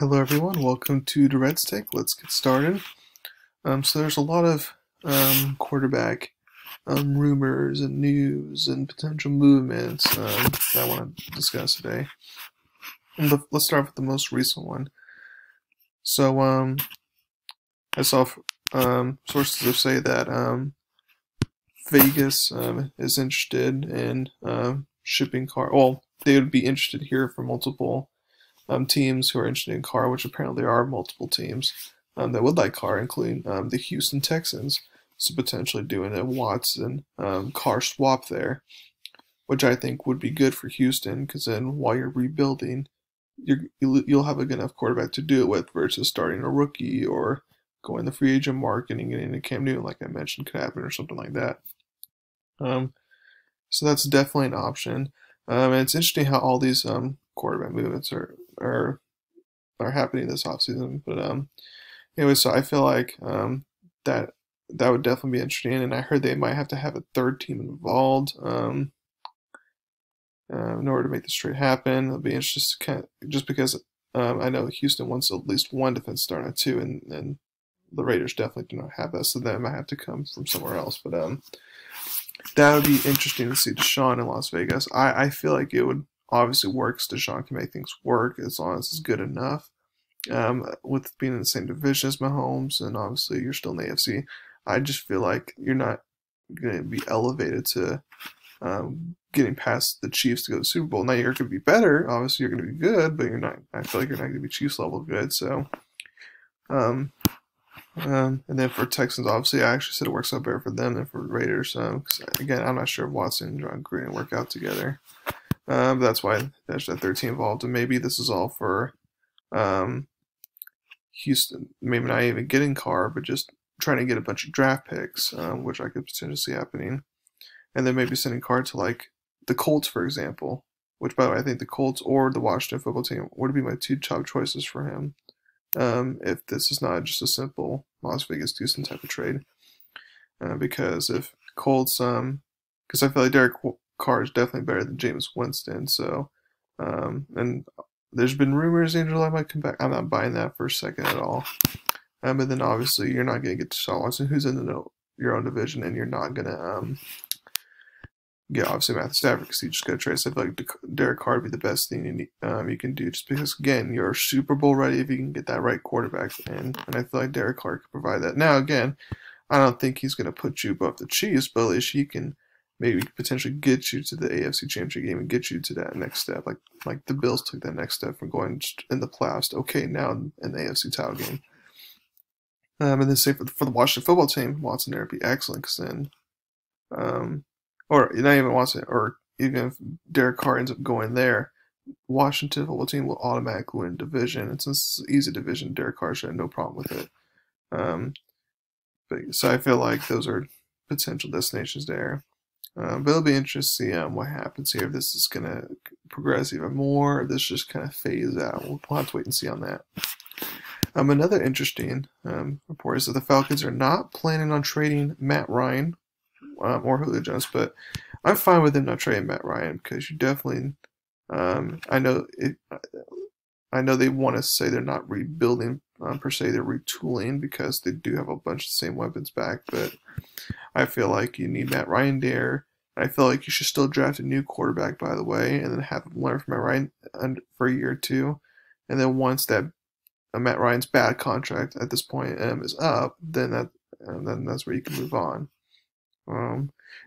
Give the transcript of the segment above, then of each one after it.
Hello everyone, welcome to Durrett's Take. Let's get started. So there's a lot of quarterback rumors and news and potential movements that I want to discuss today. And let's start with the most recent one. So I saw sources that say that Vegas is interested in shipping Carr. Well, they would be interested here for multiple teams who are interested in Carr, which apparently are multiple teams that would like Carr, including the Houston Texans. So potentially doing a Watson Carr swap there, which I think would be good for Houston, because then while you're rebuilding, you'll have a good enough quarterback to do it with versus starting a rookie or going the free agent market and getting a Cam Newton, like I mentioned, could happen or something like that. So that's definitely an option. And it's interesting how all these quarterback movements are happening this offseason. But anyway, so I feel like that would definitely be interesting. And I heard they might have to have a third team involved in order to make this trade happen. It'll be interesting just because I know Houston wants at least one defense starter on two, and the Raiders definitely do not have that, so that might have to come from somewhere else. But that would be interesting to see Deshaun in Las Vegas. I feel like it would obviously work, because Deshaun can make things work as long as it's good enough. With being in the same division as Mahomes, and obviously you're still in the AFC, I just feel like you're not going to be elevated to getting past the Chiefs to go to the Super Bowl. Now you're going to be better. Obviously you're going to be good, but you're not. I feel like you're not going to be Chiefs level good. So, and then for Texans, obviously I actually said it works out better for them than for Raiders. Because again, I'm not sure if Watson and John Green work out together. That's why there's that third team involved, and maybe this is all for Houston. Maybe not even getting Carr, but just trying to get a bunch of draft picks, which I could potentially see happening. And then maybe sending Carr to like the Colts, for example, which, by the way, I think the Colts or the Washington football team would be my two top choices for him, if this is not just a simple Las Vegas Houston type of trade. Because if Colts, because I feel like Derek Carr is definitely better than Jameis Winston. So, and there's been rumors Angel I might come back. I'm not buying that for a second at all. But then obviously you're not going to get Deshaun Watson, who's in your own division, and you're not going to get obviously Matthew Stafford, because you just got to trade. So I feel like Derek Carr would be the best thing you can do, just because, again, you're Super Bowl ready if you can get that right quarterback, and I feel like Derek Carr can provide that. Now, again, I don't think he's going to put you above the Chiefs, but at least he can maybe potentially get you to the AFC Championship game and get you to that next step, like the Bills took that next step from going in the playoffs to okay now in the AFC title game. And then say for the Washington football team, Watson there would be excellent, because then, or not even Watson, or even if Derek Carr ends up going there, Washington football team will automatically win division, and since it's an easy division, Derek Carr should have no problem with it. But so I feel like those are potential destinations there. But it'll be interesting to see what happens here. If this is going to progress even more, or this just kind of phase out. We'll have to wait and see on that. Another interesting report is that the Falcons are not planning on trading Matt Ryan or Julio Jones, but I'm fine with them not trading Matt Ryan, because you definitely, I know they want to say they're not rebuilding per se, they're retooling, because they do have a bunch of the same weapons back, but I feel like you need Matt Ryan there. I feel like you should still draft a new quarterback, by the way, and then have him learn from Matt Ryan for a year or two, and then once that Matt Ryan's bad contract at this point is up, then that's where you can move on.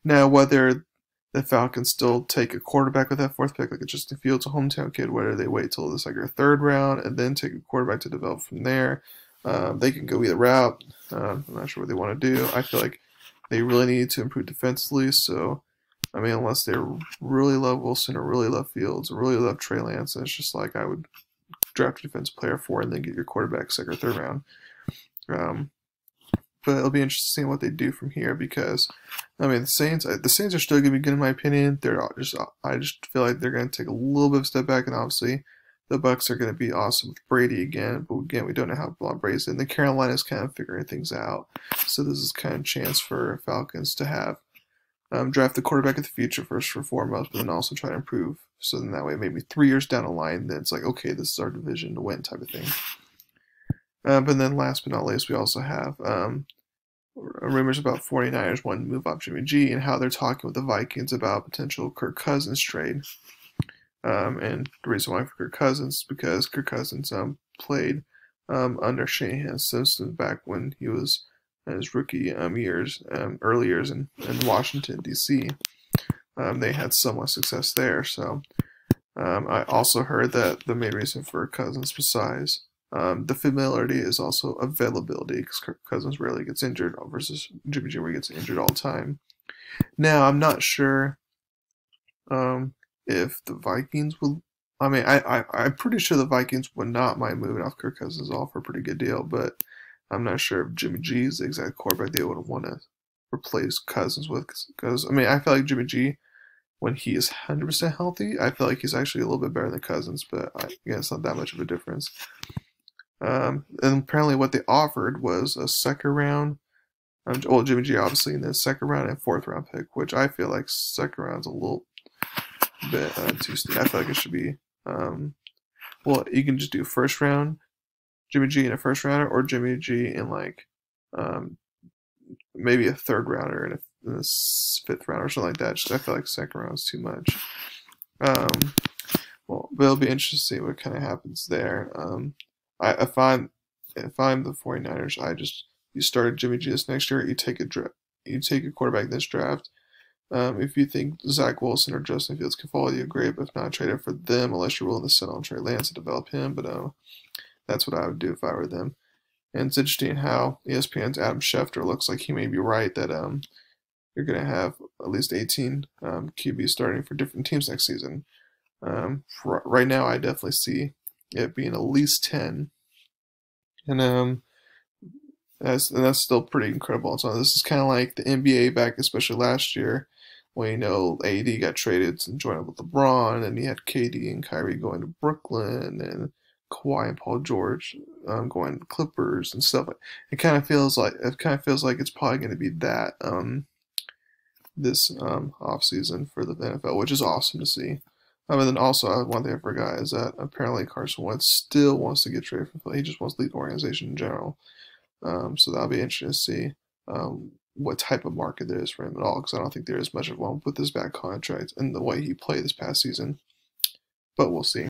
Now, whether the Falcons still take a quarterback with that fourth pick, like it's Justin Fields, a hometown kid, whether they wait till the second or third round and then take a quarterback to develop from there, they can go either route. I'm not sure what they want to do. I feel like they really need to improve defensively. So, I mean, unless they really love Wilson or really love Fields or really love Trey Lance, it's just like I would draft a defensive player for and then get your quarterback second or third round. But it'll be interesting to see what they do from here, because I mean the Saints are still going to be good in my opinion. I just feel like they're going to take a little bit of a step back, and obviously the Bucs are going to be awesome with Brady again. But again, we don't know how long Brady's in. The Carolina's kind of figuring things out, so this is kind of a chance for Falcons to have draft the quarterback of the future first and foremost, but then also try to improve So then that way, maybe 3 years down the line, then it's like, okay, this is our division to win type of thing. But then last but not least, we also have rumors about 49ers wanting to move up Jimmy G and how they're talking with the Vikings about potential Kirk Cousins trade. And the reason why for Kirk Cousins is because Kirk Cousins played under Shanahan Simpson back when he was in his rookie years, early years in Washington, D.C. They had somewhat success there. So I also heard that the main reason for Cousins besides the familiarity is also availability, because Kirk Cousins rarely gets injured versus Jimmy G where he gets injured all the time. Now, I'm not sure if the Vikings will. I mean, I'm pretty sure the Vikings would not mind moving off Kirk Cousins off for a pretty good deal, but I'm not sure if Jimmy G is the exact quarterback they would want to replace Cousins with. Because I mean, I feel like Jimmy G, when he is 100% healthy, I feel like he's actually a little bit better than Cousins, but again, it's not that much of a difference. And apparently, what they offered was a second round. Well, Jimmy G obviously, and then second round and fourth round pick, which I feel like second round's a little bit too steep. I feel like it should be. Well, you can just do first round Jimmy G in a first rounder, or Jimmy G in like maybe a third rounder and a fifth round or something like that. Just I feel like second round is too much. Well, but it'll be interesting to see what kind of happens there. If I'm the 49ers, you start Jimmy G this next year. You take a quarterback this draft. If you think Zach Wilson or Justin Fields can follow you, great. But if not, trade it for them unless you're willing to sell on Trey Lance to develop him. But that's what I would do if I were them. And it's interesting how ESPN's Adam Schefter looks like he may be right that you're going to have at least 18 QBs starting for different teams next season. Right now, I definitely see it being at least 10. And that's still pretty incredible. So this is kind of like the NBA back, especially last year, when AD got traded and joined up with LeBron, and you had KD and Kyrie going to Brooklyn, and Kawhi and Paul George going to Clippers and stuff. It kind of feels like it's probably going to be that this off season for the NFL, which is awesome to see. And then also, one thing I forgot is that apparently Carson Wentz still wants to get traded from Philly. He just wants to leave the organization in general. So that'll be interesting to see what type of market there is for him at all, because I don't think there is much of one with his bad contract and the way he played this past season. But we'll see.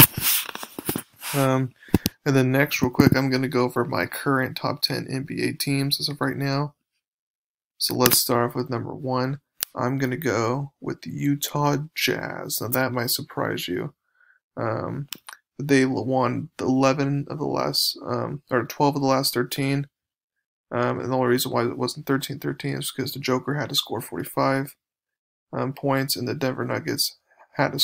And then next, real quick, I'm going to go over my current top 10 NBA teams as of right now. So let's start off with number 1. I'm going to go with the Utah Jazz. Now that might surprise you. They won 11 of the last, or 12 of the last 13. And the only reason why it wasn't 13-13 is because the Joker had to score 45 points, and the Denver Nuggets had to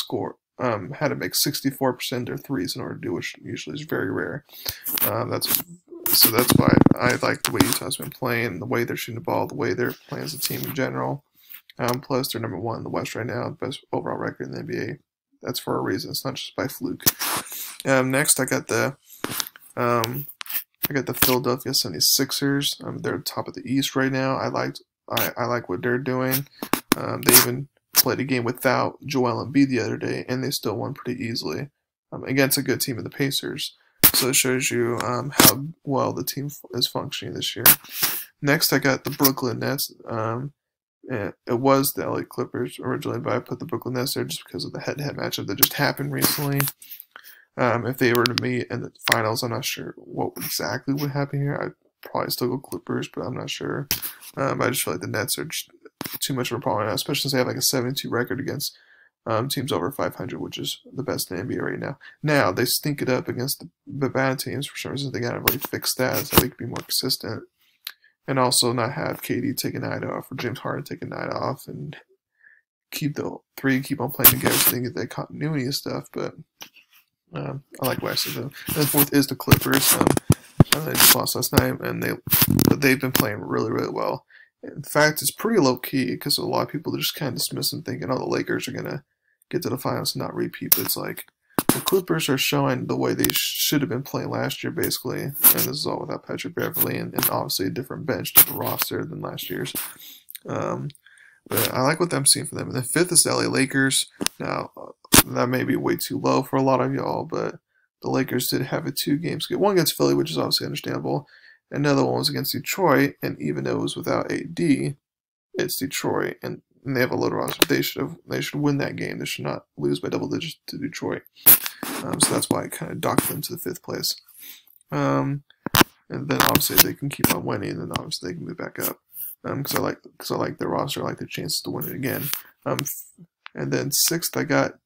make 64% of their threes in order to do, which usually is very rare. So that's why I like the way Utah's been playing, the way they're shooting the ball, the way they're playing as a team in general. Plus, they're number 1 in the West right now, best overall record in the NBA. That's for a reason. It's not just by fluke. Next, I got the Philadelphia 76ers. They're top of the East right now. I like what they're doing. They even played a game without Joel Embiid the other day, and they still won pretty easily against a good team in the Pacers. So it shows you how well the team is functioning this year. Next, I got the Brooklyn Nets. It was the LA Clippers originally, but I put the Brooklyn Nets there just because of the head-to-head matchup that just happened recently. If they were to meet in the finals, I'm not sure what exactly would happen here. I'd probably still go Clippers, but I'm not sure. I just feel like the Nets are just too much of a problem now, especially since they have like a 7-2 record against teams over 500, which is the best in the NBA right now. Now, they stink it up against the bad teams. For some reason, they got to really fix that so they can be more consistent. And also not have KD take a night off or James Harden take a night off and keep on playing together so they can get that continuity and stuff. But I like what I said though. And the fourth is the Clippers. They just lost last night, and they've been playing really, really well. In fact, it's pretty low key because a lot of people just kind of dismiss them, thinking, "Oh, the Lakers are gonna get to the finals and not repeat." But it's like the Clippers are showing the way they should have been playing last year, basically. And this is all without Patrick Beverley and obviously a different bench, different roster than last year's. But I like what I'm seeing for them. And the fifth is the LA Lakers. Now, that may be way too low for a lot of y'all, but the Lakers did have a 2-game skid. One against Philly, which is obviously understandable. Another one was against Detroit, and even though it was without AD, it's Detroit, and they have a low roster. They should win that game. They should not lose by double digits to Detroit. So that's why I kind of docked them to the 5th place. And then obviously if they can keep on winning, then obviously they can move back up. Because I like their roster. I like their chances to win it again. And then 6th I got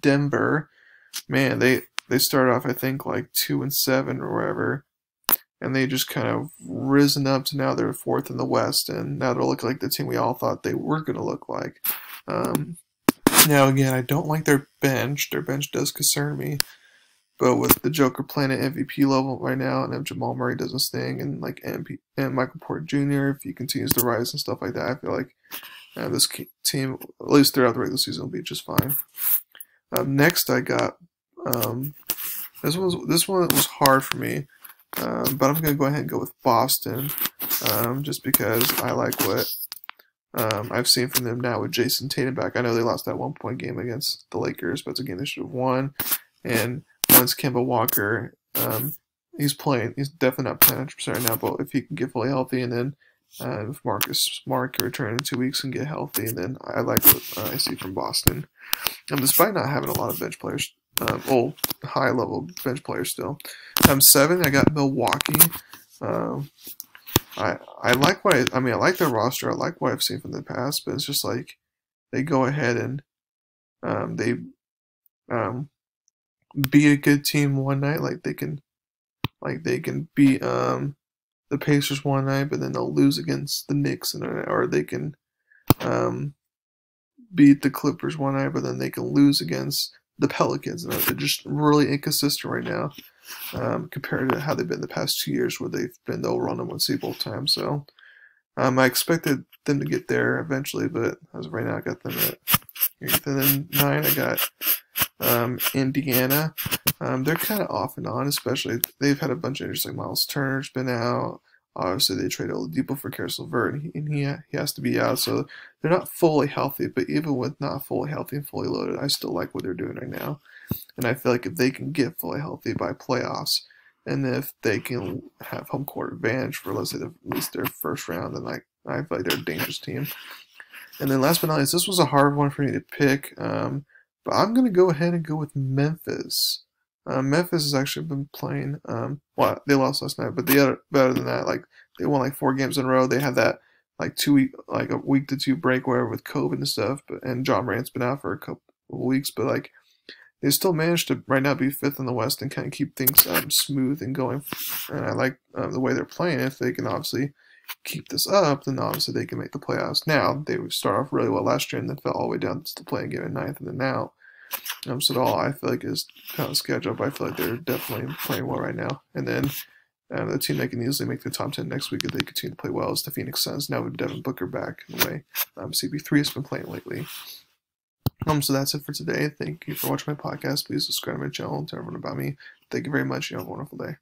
Denver. Man, they started off I think like 2-7 or whatever, and they just kind of risen up to now they're 4th in the West, and now they're looking like the team we all thought they were going to look like. Now again, I don't like their bench. Their bench does concern me. But with the Joker playing at MVP level right now, and if Jamal Murray does his thing, and like and Michael Porter Jr., if he continues to rise and stuff like that, I feel like this team, at least throughout the regular season, will be just fine. Next, I got this one was hard for me, but I'm gonna go ahead and go with Boston, just because I like what I've seen from them now with Jason Tatum back. I know they lost that 1-point game against the Lakers, but it's a game they should have won. And once Kemba Walker, he's definitely not playing 100% right now, but if he can get fully healthy, and then if Marcus Smart can return in 2 weeks and get healthy, and then I like what I see from Boston. Despite not having a lot of bench players, high-level bench players still. 7, I got Milwaukee. I like what I like their roster. I like what I've seen from the past, but it's just like they go ahead and they beat a good team one night, like they can beat the Pacers one night, but then they'll lose against the Knicks, or they can beat the Clippers one night, but then they can lose against the Pelicans. And they're just really inconsistent right now, compared to how they've been the past 2 years, where they've been the overall #1 seed both times. So I expected them to get there eventually, but as of right now, I got them at. And then 9, I got Indiana. They're kind of off and on, especially they've had a bunch of injuries, like Miles Turner's been out. Obviously, they traded Oladipo for Caris LeVert, and he has to be out, so they're not fully healthy. But even with not fully healthy and fully loaded, I still like what they're doing right now. And I feel like if they can get fully healthy by playoffs, and if they can have home court advantage for, let's say, at least their first round, then I feel like they're a dangerous team. And then last but not least, this was a hard one for me to pick, but I'm going to go ahead and go with Memphis. Memphis has actually been playing, well, they lost last night, but better than that. Like, they won like 4 games in a row. They had that like a week to 2 break where with COVID and stuff, and John Morant's been out for a couple of weeks, but like they still managed to right now be 5th in the West and kind of keep things smooth and going. And I like the way they're playing. If they can obviously keep this up, then obviously they can make the playoffs. Now, they would start off really well last year and then fell all the way down to the play-in game at 9th, and then now. So all I feel like is kind of scheduled, but I feel like they're definitely playing well right now. And then the team that can easily make the top 10 next week if they continue to play well is the Phoenix Suns. Now with Devin Booker back in the way CP3 has been playing lately. So that's it for today. Thank you for watching my podcast. Please subscribe to my channel and tell everyone about me. Thank you very much. You have a wonderful day.